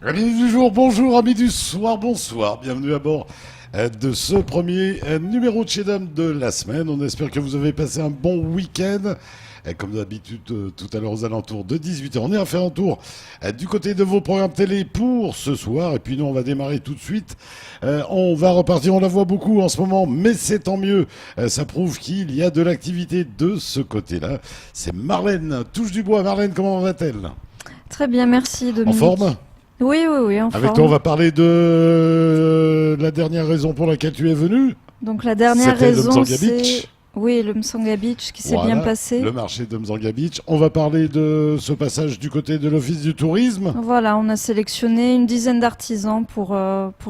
Amis du jour, bonjour, amis du soir, bonsoir. Bienvenue à bord de ce premier numéro de chez Dame de la semaine. On espère que vous avez passé un bon week-end. Comme d'habitude, tout à l'heure aux alentours de 18h, on est à faire un tour du côté de vos programmes télé pour ce soir. Et puis nous, on va démarrer tout de suite. On va repartir, on la voit beaucoup en ce moment, mais c'est tant mieux. Ça prouve qu'il y a de l'activité de ce côté-là. C'est Marlène, touche du bois. Marlène, comment va-t-elle? Très bien, merci En Dominique. forme? Oui, en Avec forme. toi, on va parler de la dernière raison pour laquelle tu es venu. Donc la dernière C'était le raison, Mzanga c'est Beach. oui, le Msanga Beach qui s'est Voilà, bien passé. le marché de Mzanga Beach. On va parler de ce passage du côté de l'Office du tourisme. Voilà, on a sélectionné une dizaine d'artisans pour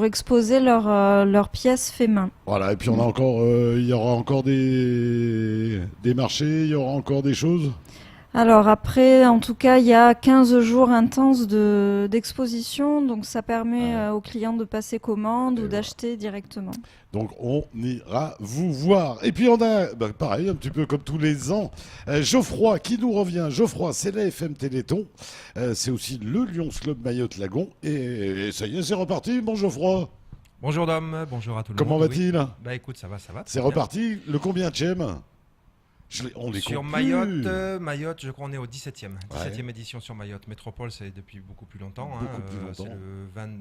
exposer leurs pièces fait main. Voilà, et puis on a encore, il y aura encore des marchés, il y aura encore des choses. Alors après, en tout cas, il y a 15 jours intenses d'exposition, donc ça permet aux clients de passer commande Et ou voilà. d'acheter directement. Donc on ira vous voir. Et puis on a, pareil, un petit peu comme tous les ans, Geoffroy qui nous revient. Geoffroy, c'est la FM Téléthon. C'est aussi le Lions Club Mayotte Lagon. Et ça y est, c'est reparti. Bon Geoffroy, Bonjour Dom, bonjour à tout le comment monde. va-t-il? Bah écoute, ça va. C'est très bien. reparti. Le combienième? On les Sur compte Mayotte, plus. Mayotte, je crois on est au 17e. Ouais. 17e édition sur Mayotte. Métropole, c'est depuis beaucoup plus longtemps. Beaucoup plus longtemps. C'est le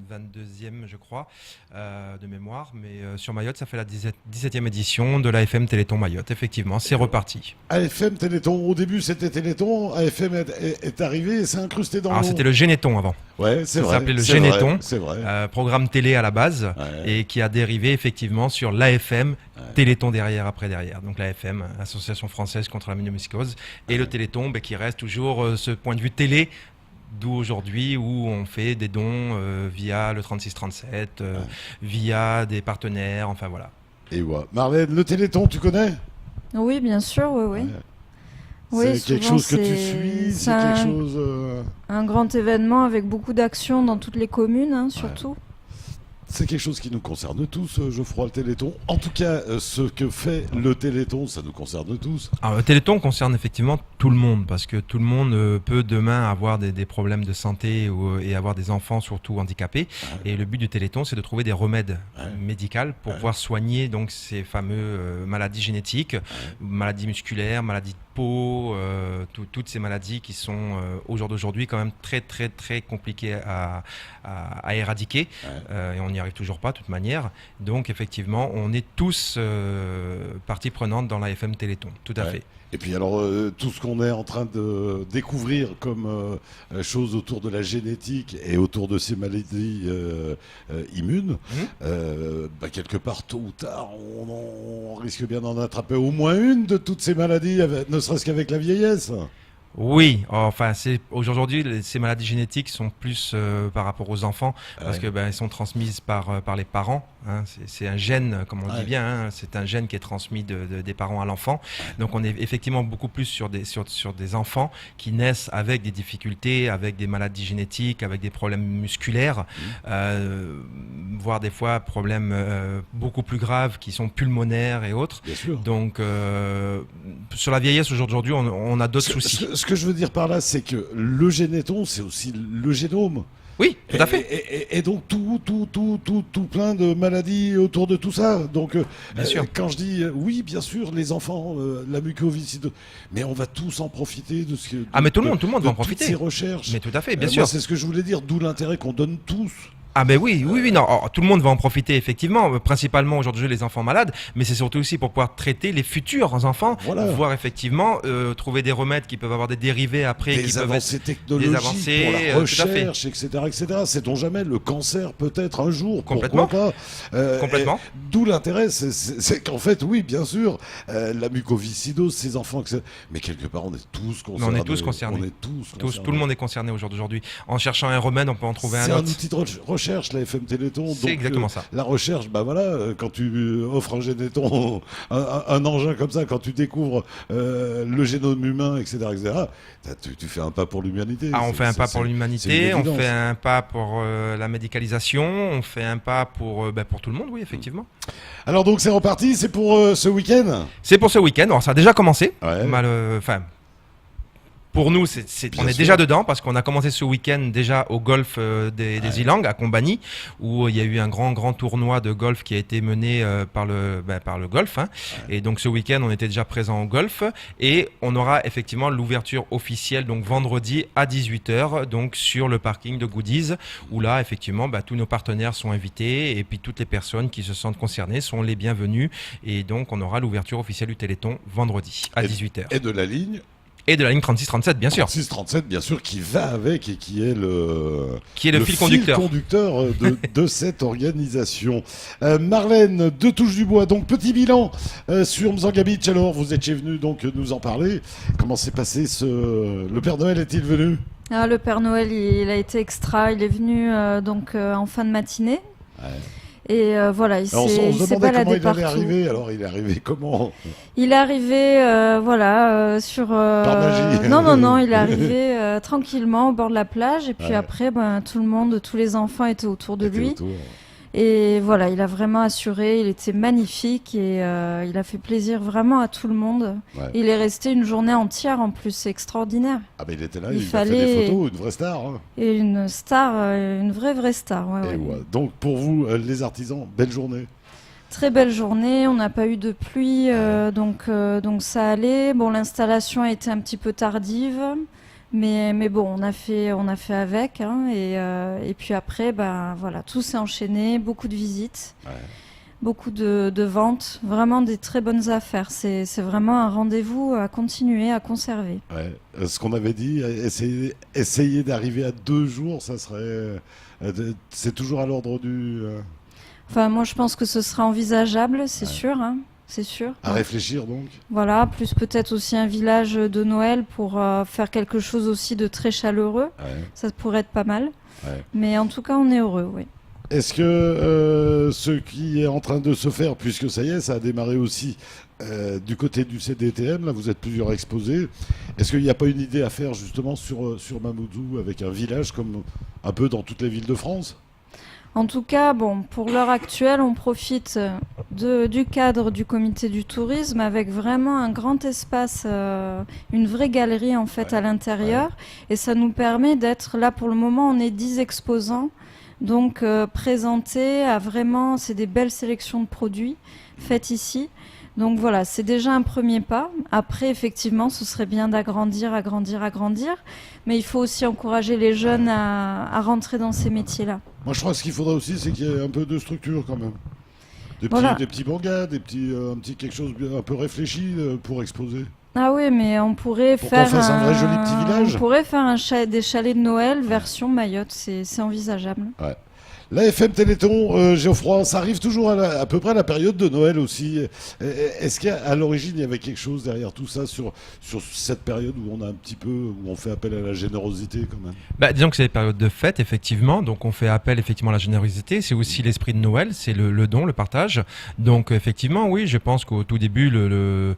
22e, je crois, de mémoire. Mais sur Mayotte, ça fait la 17e édition de l'AFM Téléthon Mayotte. Effectivement, c'est reparti. AFM Téléthon, au début c'était Téléthon, AFM est arrivé et s'est incrusté dans Alors le nom. c'était le Généton avant. Ouais, c'est ça vrai. s'appelait le c'est Généton. vrai, C'est vrai. Programme télé à la base Ouais. et qui a dérivé effectivement sur l'AFM, Ouais. Téléthon derrière. Donc l'AFM, Association française contre la myomycose, et le Téléthon qui reste toujours ce point de vue télé, d'où aujourd'hui où on fait des dons via le 3637, via des partenaires, enfin voilà. Et voilà. Marlène, le Téléthon, tu connais? Oui, bien sûr, oui. Ouais. Oui, C'est quelque souvent, chose que tu c'est- suis, c'est c'est quelque un- chose. Un grand événement avec beaucoup d'actions dans toutes les communes, hein, surtout. C'est quelque chose qui nous concerne tous, Geoffroy, le Téléthon. En tout cas, ce que fait le Téléthon, ça nous concerne tous. Alors, le Téléthon concerne effectivement tout le monde, parce que tout le monde peut demain avoir des problèmes de santé et avoir des enfants surtout handicapés. Ouais. Et le but du Téléthon, c'est de trouver des remèdes Ouais. médicaux pour Ouais. pouvoir soigner donc ces fameuses maladies génétiques, maladies musculaires, maladies de peau, toutes ces maladies qui sont au jour d'aujourd'hui quand même très très très compliquées à éradiquer. Ouais. Et on n'y arrive toujours pas de toute manière. Donc effectivement, on est tous partie prenante dans la FM Téléthon, tout à Ouais. fait. Et puis alors, tout ce qu'on est en train de découvrir comme choses autour de la génétique et autour de ces maladies immunes, quelque part, tôt ou tard, on risque bien d'en attraper au moins une de toutes ces maladies, ne serait-ce qu'avec la vieillesse. Oui, enfin, aujourd'hui, ces maladies génétiques sont plus par rapport aux enfants, parce Ouais. que elles sont transmises par les parents. Hein. C'est un gène, comme on Ouais. dit bien, hein, c'est un gène qui est transmis des parents à l'enfant. Donc on est effectivement beaucoup plus sur des enfants qui naissent avec des difficultés, avec des maladies génétiques, avec des problèmes musculaires, voire des fois problèmes beaucoup plus graves qui sont pulmonaires et autres. Bien sûr. Donc sur la vieillesse aujourd'hui, on a d'autres soucis. Ce que je veux dire par là, c'est que le généton, c'est aussi le génome. Oui, tout à fait. Et donc tout plein de maladies autour de tout ça. Donc Bien sûr. quand je dis oui, bien sûr, les enfants, la mucoviscidose, mais on va tous en profiter de ce que. Ah, mais tout le monde va en toutes profiter. ces recherches. Mais tout à fait, bien Moi, sûr. c'est ce que je voulais dire, d'où l'intérêt qu'on donne tous. Ah ben oui, non, tout le monde va en profiter effectivement, principalement aujourd'hui les enfants malades, mais c'est surtout aussi pour pouvoir traiter les futurs enfants, Voilà. voire effectivement trouver des remèdes qui peuvent avoir des dérivés après, qui Des peuvent avancées technologiques des avancées, pour la tout à fait. recherche, etc. Sait-on jamais, le cancer peut-être un jour, Complètement. pourquoi pas. Complètement. D'où l'intérêt, c'est qu'en fait, oui, bien sûr, la mucoviscidose, ces enfants, etc. Mais quelque part, on est tous concernés. on est tous concernés. On est tous Tout concernés. le monde est concerné aujourd'hui. En cherchant un remède, on peut en trouver C'est un un autre. outil de recherche, la FM Téléthon. C'est exactement ça. La recherche, quand tu offres un généton, un engin comme ça, quand tu découvres le génome humain, etc., tu fais un pas pour l'humanité. Ah, on fait un pas pour c'est l'humanité, une on évidence. fait un pas pour la médicalisation, on fait un pas pour tout le monde, oui, effectivement. Alors donc c'est reparti, c'est pour ce week-end. C'est pour ce week-end. Alors ça a déjà commencé. Ouais. Enfin, Pour nous, on est sûr. déjà dedans parce qu'on a commencé ce week-end déjà au golf des Ilang à Combani, où il y a eu un grand tournoi de golf qui a été mené par le golf. Hein. Et donc ce week-end, on était déjà présent au golf et on aura effectivement l'ouverture officielle donc vendredi à 18h donc sur le parking de Goodies, où là effectivement tous nos partenaires sont invités et puis toutes les personnes qui se sentent concernées sont les bienvenues et donc on aura l'ouverture officielle du Téléthon vendredi à 18h. Et de la ligne Et de la ligne 36-37, bien sûr. 36-37, bien sûr, qui va avec et qui est le fil conducteur, de cette organisation. Marlène, de Touche du Bois, donc petit bilan sur Mzanga Beach. Alors, vous étiez venu donc nous en parler. Comment s'est passé le Père Noël est-il venu? Le Père Noël, il a été extra. Il est venu en fin de matinée. Ouais. Et voilà, il s'est baladé partout. Il est arrivé. Alors, il est arrivé comment? Il est arrivé, sur. Par magie. Non, il est arrivé tranquillement au bord de la plage. Et puis après, tout le monde, tous les enfants étaient autour de lui. Et voilà, il a vraiment assuré. Il était magnifique et il a fait plaisir vraiment à tout le monde. Ouais. Il est resté une journée entière en plus, c'est extraordinaire. Ah mais il était là, il a fait des photos, une vraie star. Hein. Et une star, une vraie star. Ouais. Donc pour vous, les artisans, belle journée. Très belle journée, on n'a pas eu de pluie, donc ça allait. Bon, l'installation a été un petit peu tardive. Mais bon, on a fait avec, hein, et puis après, voilà, tout s'est enchaîné, beaucoup de visites, beaucoup de ventes, vraiment des très bonnes affaires. C'est vraiment un rendez-vous à continuer, à conserver. Ouais. Ce qu'on avait dit, essayer d'arriver à 2 jours, ça serait, c'est toujours à l'ordre du. Enfin, moi, je pense que ce sera envisageable, c'est sûr. Hein. C'est sûr. À réfléchir donc. Voilà, plus peut-être aussi un village de Noël pour faire quelque chose aussi de très chaleureux. Ouais. Ça pourrait être pas mal. Ouais. Mais en tout cas, on est heureux, oui. Est-ce que ce qui est en train de se faire, puisque ça y est, ça a démarré aussi du côté du CDTM, là vous êtes plusieurs exposés, est-ce qu'il n'y a pas une idée à faire justement sur Mamoudzou avec un village comme un peu dans toutes les villes de France ? En tout cas, bon, pour l'heure actuelle, on profite du cadre du comité du tourisme avec vraiment un grand espace, une vraie galerie en fait à l'intérieur. Et ça nous permet d'être là pour le moment, on est 10 exposants. Donc présentés à vraiment, c'est des belles sélections de produits faites ici. Donc voilà, c'est déjà un premier pas. Après, effectivement, ce serait bien d'agrandir. Mais il faut aussi encourager les jeunes à rentrer dans ces métiers-là. Moi, je crois que ce qu'il faudrait aussi, c'est qu'il y ait un peu de structure quand même. Des petits bangas, un petit quelque chose un peu réfléchi pour exposer. Ah oui, mais on pourrait faire un vrai joli petit village. On pourrait faire des chalets de Noël version Mayotte, c'est envisageable. Ouais. La FM Téléthon, Geoffroy, ça arrive toujours à peu près à la période de Noël aussi. Est-ce qu'à l'origine, il y avait quelque chose derrière tout ça sur cette période où on a un petit peu, où on fait appel à la générosité quand même? Disons que c'est des périodes de fête, effectivement. Donc on fait appel effectivement à la générosité. C'est aussi l'esprit de Noël, c'est le don, le partage. Donc effectivement, oui, je pense qu'au tout début, le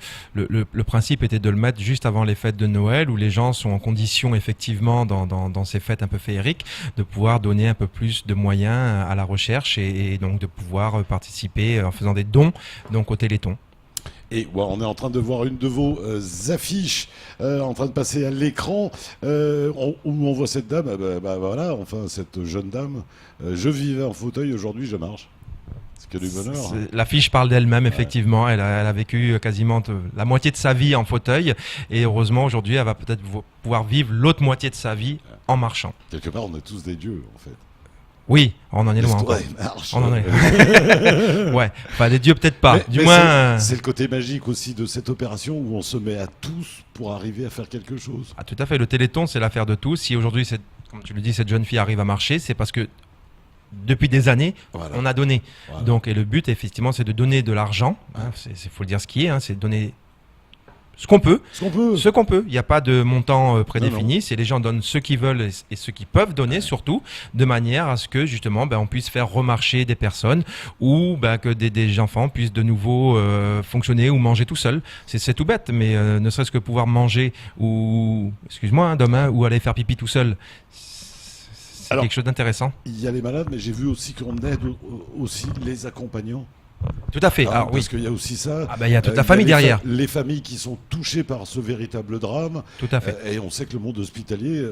principe était de le mettre juste avant les fêtes de Noël, où les gens sont en condition effectivement dans ces fêtes un peu féeriques, de pouvoir donner un peu plus de moyens à la recherche et donc de pouvoir participer en faisant des dons donc au Téléthon. Et on est en train de voir une de vos affiches en train de passer à l'écran où on voit cette dame, voilà, enfin cette jeune dame. Je vivais en fauteuil, aujourd'hui je marche. C'est que du bonheur. Hein. L'affiche parle d'elle-même, effectivement. Elle a vécu quasiment la moitié de sa vie en fauteuil et heureusement aujourd'hui elle va peut-être pouvoir vivre l'autre moitié de sa vie en marchant. Quelque part on est tous des dieux en fait. Oui, on en est loin encore. On en est. Ouais, enfin des dieux peut-être pas. Mais moins. C'est le côté magique aussi de cette opération où on se met à tous pour arriver à faire quelque chose. Ah, tout à fait. Le Téléthon, c'est l'affaire de tous. Si aujourd'hui, comme tu le dis, cette jeune fille arrive à marcher, c'est parce que depuis des années, on a donné. Voilà. Donc, et le but, effectivement, c'est de donner de l'argent. Hein, faut le dire ce qui est. Hein, c'est de donner ce qu'on peut. Il n'y a pas de montant prédéfini. C'est les gens donnent ce qu'ils veulent et ce qu'ils peuvent donner, surtout, de manière à ce que, justement, on puisse faire remarcher des personnes ou que des enfants puissent de nouveau fonctionner ou manger tout seuls. C'est tout bête, mais ne serait-ce que pouvoir manger ou, excuse-moi, demain, ou aller faire pipi tout seul, c'est quelque chose d'intéressant. Il y a les malades, mais j'ai vu aussi qu'on aide aussi les accompagnants. Tout à fait. Hein, Alors, oui. parce qu'il y a aussi ça. Ah ben, il y a toute la Il y a famille derrière. les familles qui sont touchées par ce véritable drame. Tout à fait. Et on sait que le monde hospitalier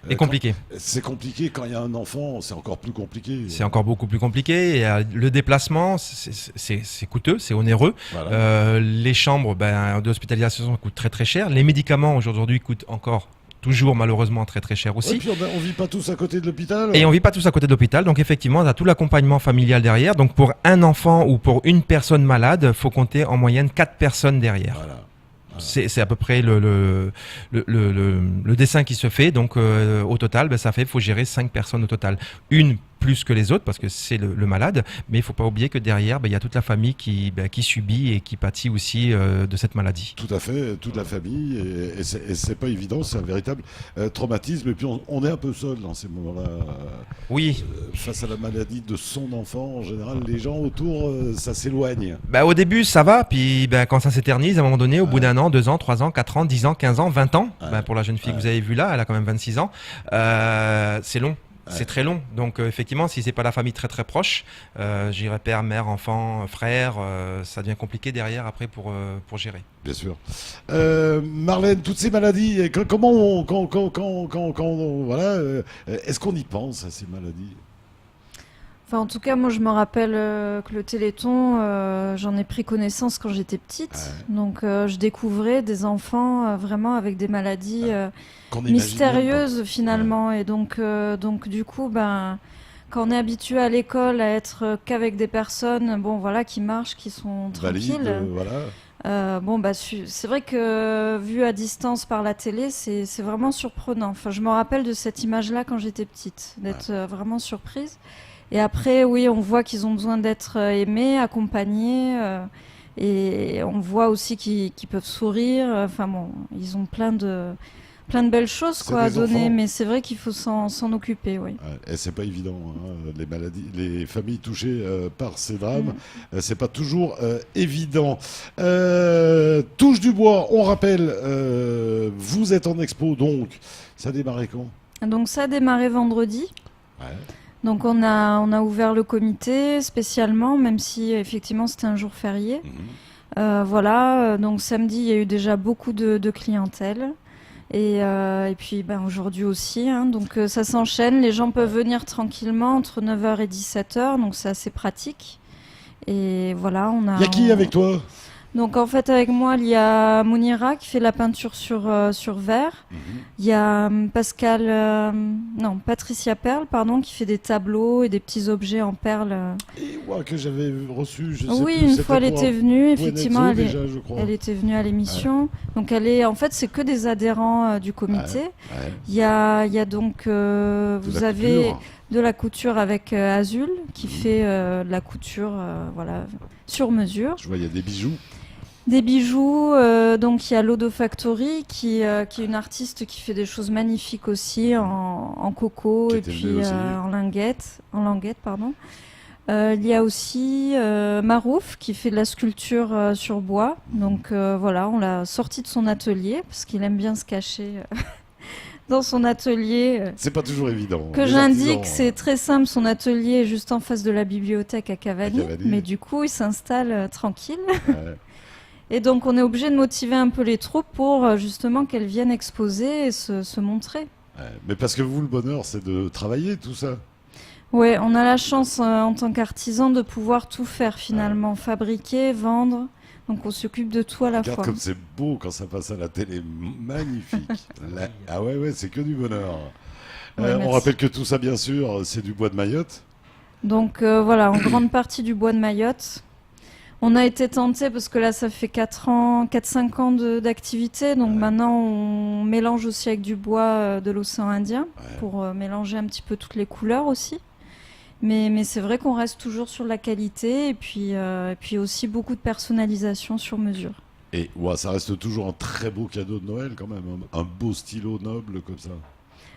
C'est compliqué. c'est compliqué quand il y a un enfant, c'est encore plus compliqué. C'est encore beaucoup plus compliqué. Et, le déplacement, c'est coûteux, c'est onéreux. Voilà. Les chambres d'hospitalisation coûtent très très cher. Les médicaments aujourd'hui coûtent encore toujours malheureusement très très cher aussi. Et puis on vit pas tous à côté de l'hôpital. Et on vit pas tous à côté de l'hôpital, donc effectivement, on a tout l'accompagnement familial derrière. Donc pour un enfant ou pour une personne malade, faut compter en moyenne 4 personnes derrière. Voilà. C'est à peu près le dessin qui se fait. Donc au total, faut gérer 5 personnes au total. Une plus que les autres parce que c'est le malade, mais il faut pas oublier que derrière, il y a toute la famille qui subit et qui pâtit aussi de cette maladie. Tout à fait, toute la famille, et c'est pas évident, c'est un véritable traumatisme, et puis on est un peu seul dans ces moments-là. Oui. Face à la maladie de son enfant, en général, les gens autour, ça s'éloigne. Au début, ça va, puis quand ça s'éternise, à un moment donné, au bout d'un an, 2 ans, 3 ans, 4 ans, 10 ans, 15 ans, 20 ans, pour la jeune fille que vous avez vue là, elle a quand même 26 ans, c'est long. C'est très long, donc effectivement, si c'est pas la famille très très proche, j'irais père, mère, enfant, frère, ça devient compliqué derrière après pour gérer. Bien sûr. Marlène, toutes ces maladies, comment voilà, est-ce qu'on y pense à ces maladies? Enfin, en tout cas, moi, je me rappelle que le Téléthon, j'en ai pris connaissance quand j'étais petite. Donc, je découvrais des enfants vraiment avec des maladies mystérieuses, finalement. Et donc, du coup, quand on est habitué à l'école à être qu'avec des personnes, qui marchent, qui sont tranquilles. Voilà. C'est vrai que vu à distance par la télé, c'est vraiment surprenant. Enfin, je me rappelle de cette image-là quand j'étais petite, d'être vraiment surprise. Et après, oui, on voit qu'ils ont besoin d'être aimés, accompagnés, et on voit aussi qu'ils peuvent sourire. Enfin bon, ils ont plein de belles choses à donner, enfants. mais c'est vrai qu'il faut s'en occuper, oui. Et c'est pas évident, hein, les maladies, les familles touchées par ces drames, c'est pas toujours évident. Touche du bois, on rappelle, vous êtes en expo, donc ça a démarré quand? Donc ça a démarré vendredi. Ouais. Donc on a ouvert le comité spécialement, même si effectivement c'était un jour férié. Donc samedi, il y a eu déjà beaucoup de clientèle. Et puis aujourd'hui aussi, hein, donc ça s'enchaîne, les gens peuvent venir tranquillement entre 9h et 17h, donc c'est assez pratique. Et voilà, Il y a qui avec toi? Donc en fait avec moi il y a Mounira qui fait la peinture sur verre. Il y a Patricia Perle qui fait des tableaux et des petits objets en perles. Et que j'avais reçu, je sais oui, plus, une fois elle était venue, effectivement, elle était venue à l'émission. Donc c'est que des adhérents du comité. Il y a donc vous avez de la couture avec Azul qui fait de la couture sur mesure. Je vois il y a des bijoux. Des bijoux, donc il y a Lodo Factory qui est une artiste qui fait des choses magnifiques aussi en coco et puis en languette, pardon. Il y a aussi Marouf qui fait de la sculpture sur bois. Donc on l'a sorti de son atelier parce qu'il aime bien se cacher dans son atelier. C'est pas toujours évident. Que j'indique, c'est très simple, son atelier est juste en face de la bibliothèque à Cavani. Mais du coup il s'installe tranquille. Et donc on est obligé de motiver un peu les troupes pour justement qu'elles viennent exposer et se montrer. Mais parce que vous, le bonheur, c'est de travailler tout ça. Oui, on a la chance en tant qu'artisan de pouvoir tout faire finalement, fabriquer, vendre. Donc on s'occupe de tout à la fois. Regarde comme c'est beau quand ça passe à la télé, magnifique. Ah ouais, c'est que du bonheur. On rappelle que tout ça, bien sûr, c'est du bois de Mayotte. Donc en grande partie du bois de Mayotte. On a été tenté parce que là, ça fait 4-5 ans d'activité. Donc maintenant, on mélange aussi avec du bois de l'océan Indien pour mélanger un petit peu toutes les couleurs aussi. Mais c'est vrai qu'on reste toujours sur la qualité et puis aussi beaucoup de personnalisation sur mesure. Et ça reste toujours un très beau cadeau de Noël quand même, un beau stylo noble comme ça.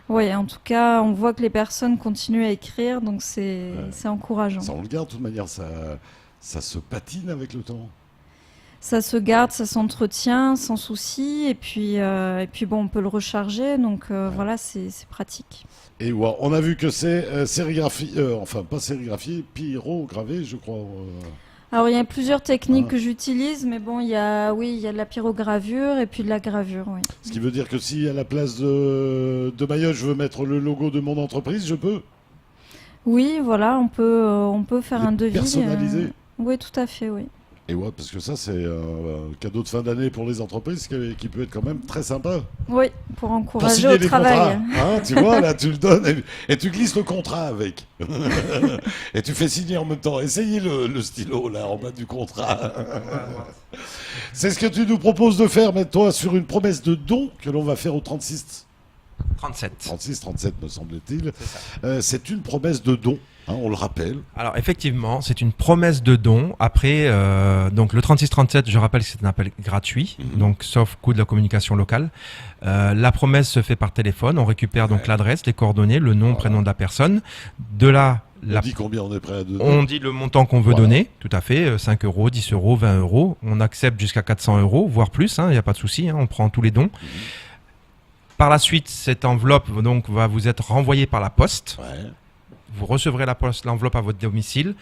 Oui, en tout cas, on voit que les personnes continuent à écrire, donc c'est encourageant. Ça, on le garde de toute manière, ça se patine avec le temps. Ça se garde, ça s'entretient sans souci, et puis on peut le recharger, donc c'est pratique. Et on a vu que c'est sérigraphie, pas sérigraphié, pyrogravé, je crois. Alors il y a plusieurs techniques Ah. que j'utilise, mais bon, il y a de la pyrogravure et puis de la gravure, oui. Ce qui veut dire que si à la place de maillot, je veux mettre le logo de mon entreprise, je peux Oui, voilà, on peut faire Les un devis. personnaliser. Oui, tout à fait, oui. Et ouais, parce que ça, c'est un cadeau de fin d'année pour les entreprises qui peut être quand même très sympa. Oui, pour Pour encourager signer au les travail. contrats. Hein, tu vois, là, tu le donnes et tu glisses le contrat avec. Et tu fais signer en même temps. Essayez le stylo, là, en bas du contrat. C'est ce que tu nous proposes de faire, mais toi, sur une promesse de don que l'on va faire au 36. 37. 36-37 me semble-t-il. C'est une promesse de don, hein, on le rappelle. Alors effectivement, c'est une promesse de don. Après, donc le 36-37, je rappelle que c'est un appel gratuit, donc sauf coût de la communication locale. La promesse se fait par téléphone. On récupère donc l'adresse, les coordonnées, le nom, prénom de la personne. De là, On dit combien on est prêt à donner. on dit le montant qu'on veut Voilà. donner, tout à fait, 5 euros, 10 euros, 20 euros. On accepte jusqu'à 400 euros, voire plus, il n'y a pas de souci, hein, on prend tous les dons. Par la suite, cette enveloppe donc, va vous être renvoyée par la poste. Ouais, Vous recevrez l'enveloppe à votre domicile.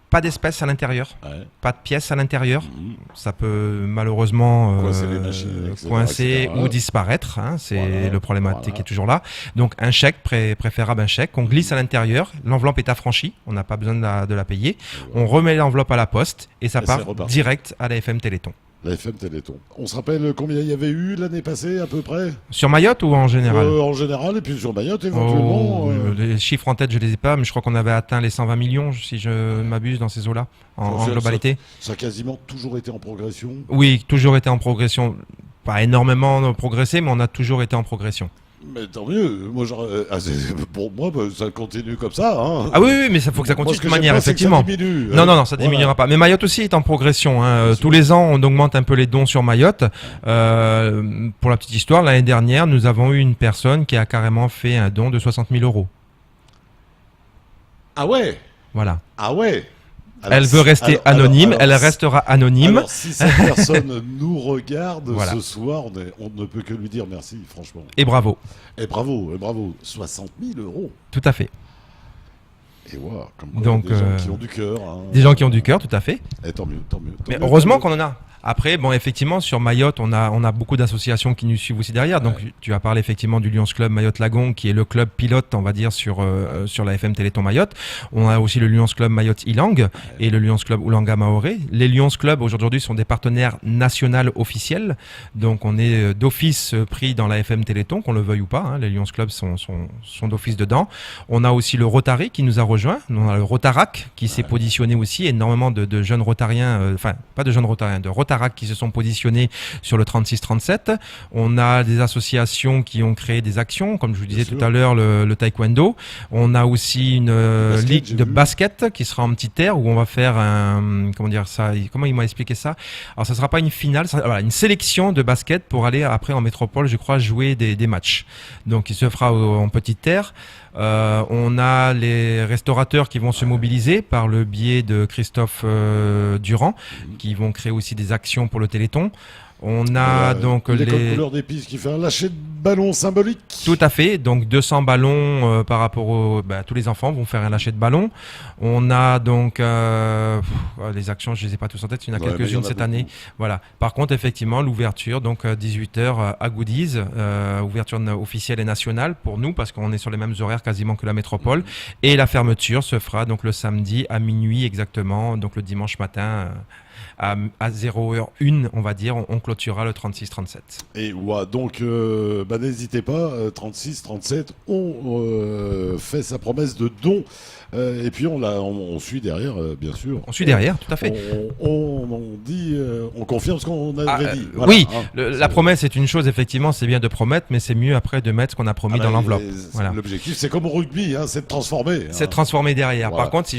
Pas d'espèces à l'intérieur, ouais. pas de pièces à l'intérieur. Mhm. Ça peut malheureusement Coincer les machines, etc., coincer etc. ou disparaître. Hein, c'est Voilà, le problématique voilà. qui est toujours là. Donc un chèque, préférable un chèque. On glisse à l'intérieur. L'enveloppe est affranchie. On n'a pas besoin de la payer. On remet l'enveloppe à la poste et ça Et part c'est reparti. direct à la FM Téléthon. La FM Téléthon. On se rappelle combien il y avait eu l'année passée, à peu près Sur Mayotte ou en général? En général, et puis sur Mayotte, éventuellement. Oh, les chiffres en tête, je les ai pas, mais je crois qu'on avait atteint les 120 millions, si je m'abuse, dans ces eaux-là, en Ça- globalité. Ça a quasiment toujours été en progression. Oui, toujours été en progression. Pas énormément progressé, mais on a toujours été en progression. Mais tant mieux. Moi, pour moi, bah, ça continue comme ça. Hein. Ah oui, oui, mais ça faut que ça Moi, continue ce de que toute j'aime manière, pas, c'est que ça effectivement. diminue, Non, hein. non, non, ça diminuera pas. Mais Mayotte aussi est en progression. Hein. Bien sûr. Tous les ans, on augmente un peu les dons sur Mayotte. Pour la petite histoire, l'année dernière, nous avons eu une personne qui a carrément fait un don de 60 000 euros. Ah ouais. Voilà. Ah ouais. Alors, Elle veut rester anonyme, elle restera anonyme. Alors, si cette personne nous regarde Voilà. ce soir, on ne peut que lui dire merci, franchement. Et bravo. Et bravo, et bravo. 60 000 euros. Tout à fait. Et voilà, comme quoi, Donc, des gens qui ont du cœur. Hein. Des gens qui ont du cœur, tout à fait. Et tant mieux, tant mieux. tant Mais mieux, heureusement tant mieux. qu'on en a. Après, bon, effectivement, sur Mayotte, on a beaucoup d'associations qui nous suivent aussi derrière. Donc, tu as parlé effectivement du Lions Club Mayotte Lagon, qui est le club pilote, on va dire, sur la FM Téléthon Mayotte. On a aussi le Lions Club Mayotte Ilang et le Lions Club Oulanga Maoré. Les Lions Club aujourd'hui sont des partenaires nationaux officiels. Donc, on est d'office pris dans la FM Téléthon, qu'on le veuille ou pas. Hein. Les Lions Club sont d'office dedans. On a aussi le Rotary qui nous a rejoint. On a le Rotarac qui s'est positionné aussi. Énormément de jeunes Rotariens, enfin, pas de jeunes Rotariens, de Rotarac qui se sont positionnés sur le 36-37. On a des associations qui ont créé des actions, comme je vous disais Bien tout sûr. à l'heure, le taekwondo. On a aussi une Basket, ligue j'ai de vu. basket qui sera en petit air où on va faire un, comment dire ça, comment il m'a expliqué ça. Alors ça sera pas une finale, ça sera, voilà, une sélection de basket pour aller après en métropole, je crois, jouer des matchs. Donc il se fera en petite terre. On a les restaurateurs qui vont se mobiliser par le biais de Christophe Durand, qui vont créer aussi des actions pour le Téléthon. On a donc l'école les... couleur des pistes qui fait un lâcher de ballon symbolique. Tout à fait, donc 200 ballons par rapport tous les enfants vont faire un lâcher de ballon. On a donc les actions, je les ai pas tous en tête, il y en a Ouais, mais il y quelques-unes en a cette beaucoup. année. Voilà. Par contre, effectivement, l'ouverture, donc 18h à Goodies, ouverture officielle et nationale pour nous parce qu'on est sur les mêmes horaires quasiment que la métropole. Et la fermeture se fera donc le samedi à minuit exactement, donc le dimanche matin. À 0h01, on va dire, on clôturera le 36-37. Et ouais, donc n'hésitez pas, 36-37, on fait sa promesse de don. Et puis on suit derrière, bien sûr. On suit derrière, tout à fait. On dit, on confirme ce qu'on avait dit. Oui, hein. la promesse est une chose, effectivement, c'est bien de promettre, mais c'est mieux après de mettre ce qu'on a promis dans l'enveloppe. Voilà. L'objectif, c'est comme au rugby, hein, c'est de transformer. C'est de transformer derrière. Voilà. Par contre,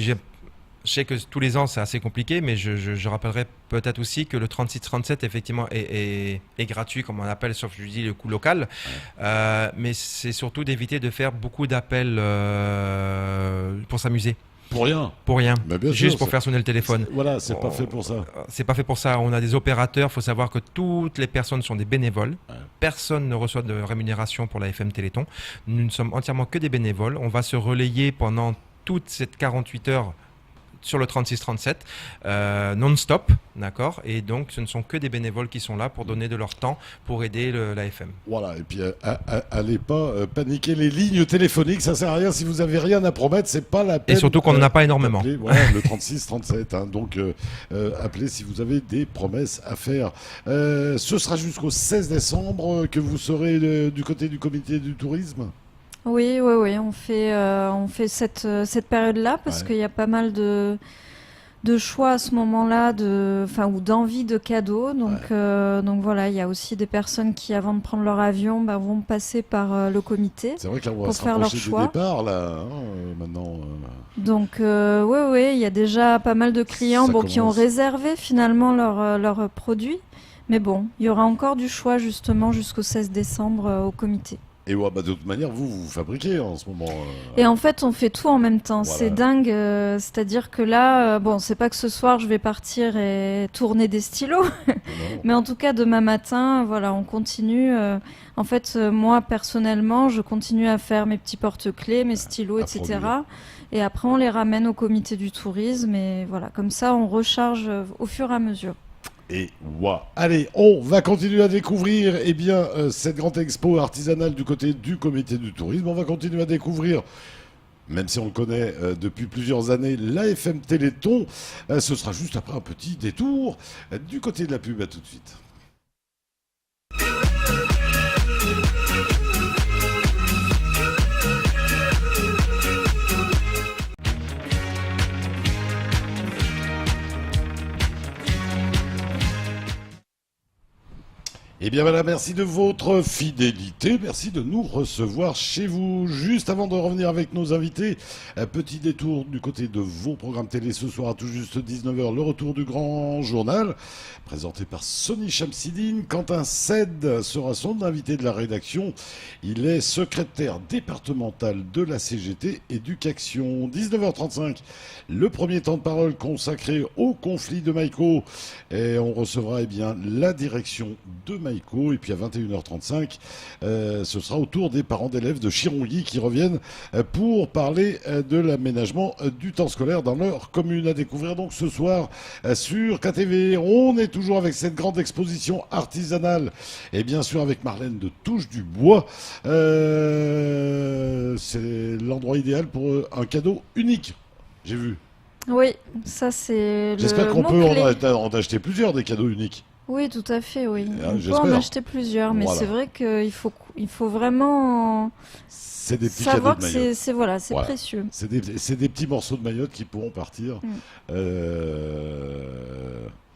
je sais que tous les ans c'est assez compliqué, mais je rappellerai peut-être aussi que le 36-37 effectivement est gratuit, comme on appelle, sauf je dis le coût local. Mais c'est surtout d'éviter de faire beaucoup d'appels pour s'amuser. Pour rien. Pour rien. Mais bien Juste sûr, pour faire sonner le téléphone. Voilà, c'est pas fait pour ça. C'est pas fait pour ça. On a des opérateurs. Il faut savoir que toutes les personnes sont des bénévoles. Ouais. Personne ne reçoit de rémunération pour la FM Téléthon. Nous ne sommes entièrement que des bénévoles. On va se relayer pendant toute cette 48 heures sur le 36-37 non-stop, d'accord. Et donc, ce ne sont que des bénévoles qui sont là pour donner de leur temps pour aider l'AFM. Voilà, et puis allez pas paniquer les lignes téléphoniques, ça sert à rien si vous avez rien à promettre, c'est pas la peine. Et surtout qu'on n'en a pas énormément. Voilà, le 36-37, hein, donc appelez si vous avez des promesses à faire. Ce sera jusqu'au 16 décembre que vous serez du côté du comité du tourisme. Oui, on fait cette période-là parce qu'il y a pas mal de choix à ce moment-là, ou d'envie de cadeaux. Donc voilà, il y a aussi des personnes qui, avant de prendre leur avion, vont passer par le comité. C'est vrai que là, on va pour se faire leur rapprocher du choix. départ, là, maintenant. Donc oui, il y a déjà pas mal de clients qui ont réservé finalement leurs produits. Mais bon, il y aura encore du choix justement jusqu'au 16 décembre au comité. Et de toute manière, vous fabriquez en ce moment. Et en fait, on fait tout en même temps. Voilà. C'est dingue. C'est-à-dire que là, c'est pas que ce soir, je vais partir et tourner des stylos. Mais en tout cas, demain matin, voilà, on continue. En fait, moi, personnellement, je continue à faire mes petits porte-clés, mes stylos, etc. produire. Et après, on les ramène au comité du tourisme. Et voilà, comme ça, on recharge au fur et à mesure. Et waouh. Allez, on va continuer à découvrir cette grande expo artisanale du côté du comité du tourisme. On va continuer à découvrir, même si on le connaît depuis plusieurs années, l'AFM Téléthon. Ce sera juste après un petit détour du côté de la pub. À tout de suite. Eh bien voilà, merci de votre fidélité, merci de nous recevoir chez vous. Juste avant de revenir avec nos invités, un petit détour du côté de vos programmes télé ce soir à tout juste 19h, le retour du grand journal, présenté par Sony Chamsidine. Quentin Cède sera son invité de la rédaction. Il est secrétaire départemental de la CGT Éducation. 19h35, le premier temps de parole consacré au conflit de Maïko. Et on recevra la direction de Maïko. Et puis à 21h35, ce sera au tour des parents d'élèves de Chirongy qui reviennent pour parler de l'aménagement du temps scolaire dans leur commune. À découvrir donc ce soir sur KTV. On est toujours avec cette grande exposition artisanale et bien sûr avec Marlène de Touche du Bois. C'est l'endroit idéal pour un cadeau unique, j'ai vu. Oui, ça c'est J'espère qu'on peut en acheter plusieurs des cadeaux uniques. Oui, tout à fait, oui. On peut en j'espère. acheter plusieurs, mais Voilà. c'est vrai qu'il faut vraiment C'est des petits savoir cadeaux que de Mayotte. c'est Voilà. précieux. C'est des petits morceaux de Mayotte qui pourront partir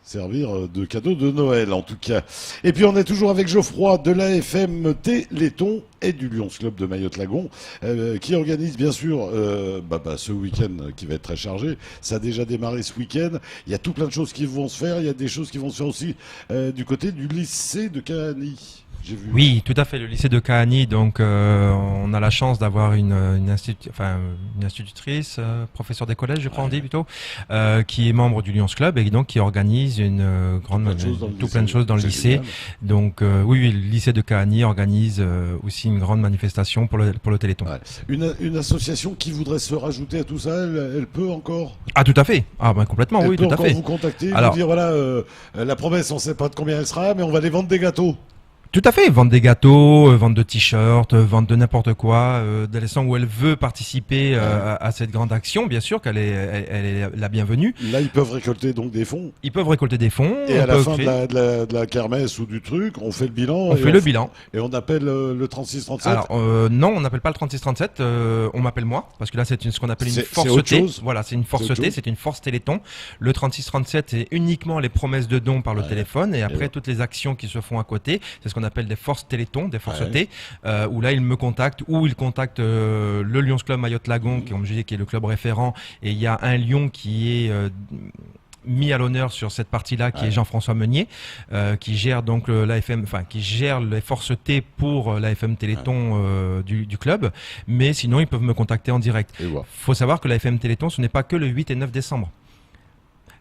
servir de cadeaux de Noël en tout cas. Et puis on est toujours avec Geoffroy de l'AFM Téléthon et du Lions Club de Mayotte-Lagon qui organise bien sûr ce week-end qui va être très chargé. Ça a déjà démarré ce week-end. Il y a tout plein de choses qui vont se faire. Il y a des choses qui vont se faire aussi du côté du lycée de Cahany. J'ai vu. Oui, tout à fait. Le lycée de Cahany, donc on a la chance d'avoir une institutrice, professeure des collèges, je crois on dit plutôt, qui est membre du Lions Club et donc qui organise plein de choses dans le lycée. Génial. Donc oui, le lycée de Cahany organise aussi une grande manifestation pour le Téléthon. Ouais. Une association qui voudrait se rajouter à tout ça, elle peut encore. Ah tout à fait. Ah ben complètement, Elle oui, peut tout à encore fait. vous contacter, Alors, vous dire voilà, la promesse, on ne sait pas de combien elle sera, mais on va aller vendre des gâteaux. Tout à fait, vendre des gâteaux, vendre de t-shirts, vendre de n'importe quoi, dès l'instant où elle veut participer à cette grande action, bien sûr qu'elle est la bienvenue. Là, ils peuvent récolter donc des fonds. Ils peuvent récolter des fonds. Et à la fin de la kermesse ou du truc, on fait le bilan. On fait le bilan. Et on appelle le 3637. Alors non, on n'appelle pas le 3637, on m'appelle moi, parce que là c'est ce qu'on appelle une force autre T. chose. Voilà, c'est une force T, c'est une force Téléthon. Le 3637, c'est uniquement les promesses de dons par le téléphone, et après toutes les actions qui se font à côté, c'est ce qu'on appelle des forces Téléthon, des forces T, où là ils me contactent, ou ils contactent le Lions Club Mayotte-Lagon, qui, comme je dis, qui est le club référent, et il y a un Lion qui est mis à l'honneur sur cette partie-là, qui est Jean-François Meunier, qui gère donc l'AFM, qui gère les forces T pour l'AFM Téléthon du club, mais sinon ils peuvent me contacter en direct. Faut savoir que l'AFM Téléthon, ce n'est pas que le 8 et 9 décembre.